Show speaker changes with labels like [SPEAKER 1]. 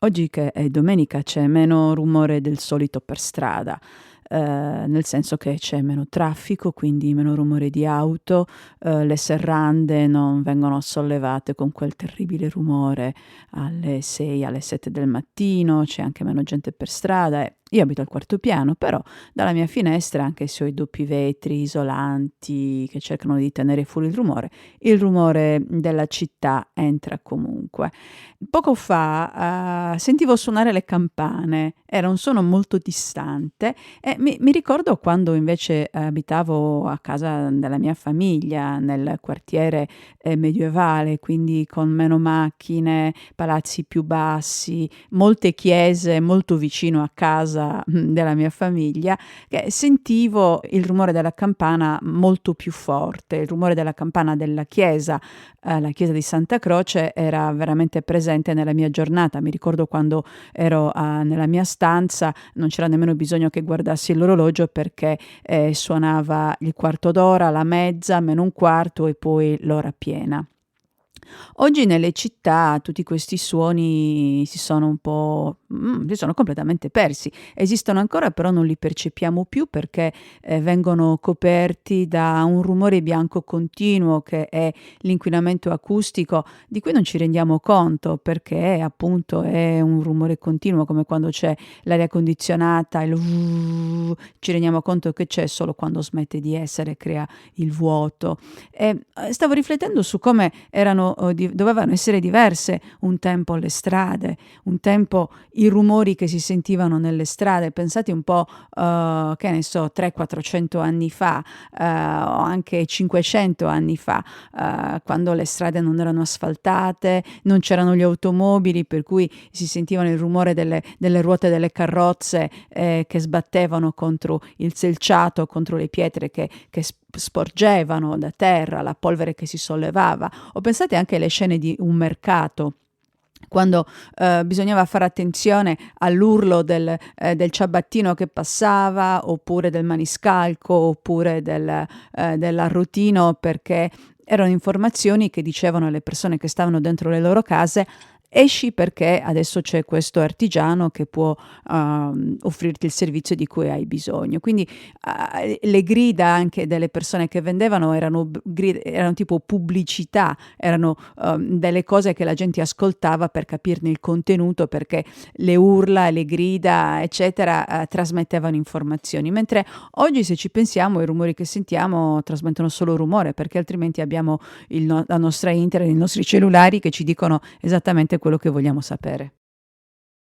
[SPEAKER 1] Oggi che è domenica c'è meno rumore del solito per strada, nel senso che c'è meno traffico, quindi meno rumore di auto, le serrande non vengono sollevate con quel terribile rumore alle 6, alle 7 del mattino, c'è anche meno gente per strada e io abito al quarto piano, però dalla mia finestra, anche se ho i doppi vetri isolanti che cercano di tenere fuori il rumore della città entra comunque. Poco fa, sentivo suonare le campane, era un suono molto distante e mi ricordo quando invece abitavo a casa della mia famiglia, nel quartiere, medievale, quindi con meno macchine, palazzi più bassi, molte chiese molto vicino a casa, della mia famiglia, che sentivo il rumore della campana molto più forte. Il rumore della campana della chiesa, la chiesa di Santa Croce, era veramente presente nella mia giornata. Mi ricordo quando ero, nella mia stanza, non c'era nemmeno bisogno che guardassi l'orologio perché, suonava il quarto d'ora, la mezza, meno un quarto e poi l'ora piena. Oggi nelle città tutti questi suoni si sono completamente persi. Esistono ancora, però non li percepiamo più perché, vengono coperti da un rumore bianco continuo che è l'inquinamento acustico, di cui non ci rendiamo conto perché appunto è un rumore continuo, come quando c'è l'aria condizionata, il "vuh", ci rendiamo conto che c'è solo quando smette di essere, crea il vuoto. Stavo riflettendo su come erano dovevano essere diverse un tempo le strade, un tempo i rumori che si sentivano nelle strade. Pensate un po', che ne so, 300, 400 anni fa, o anche 500 anni fa, quando le strade non erano asfaltate, non c'erano gli automobili, per cui si sentivano il rumore delle ruote delle carrozze, che sbattevano contro il selciato, contro le pietre che sporgevano da terra, la polvere che si sollevava. O pensate anche alle scene di un mercato, quando, bisognava fare attenzione all'urlo del ciabattino che passava, oppure del maniscalco, oppure dell'arrotino, perché erano informazioni che dicevano alle persone che stavano dentro le loro case: "Esci perché adesso c'è questo artigiano che può, offrirti il servizio di cui hai bisogno". Quindi, le grida anche delle persone che vendevano erano tipo pubblicità, erano, delle cose che la gente ascoltava per capirne il contenuto, perché le urla, le grida, eccetera, trasmettevano informazioni. Mentre oggi, se ci pensiamo, i rumori che sentiamo trasmettono solo rumore, perché altrimenti abbiamo la nostra internet, i nostri cellulari che ci dicono esattamente quello che vogliamo sapere.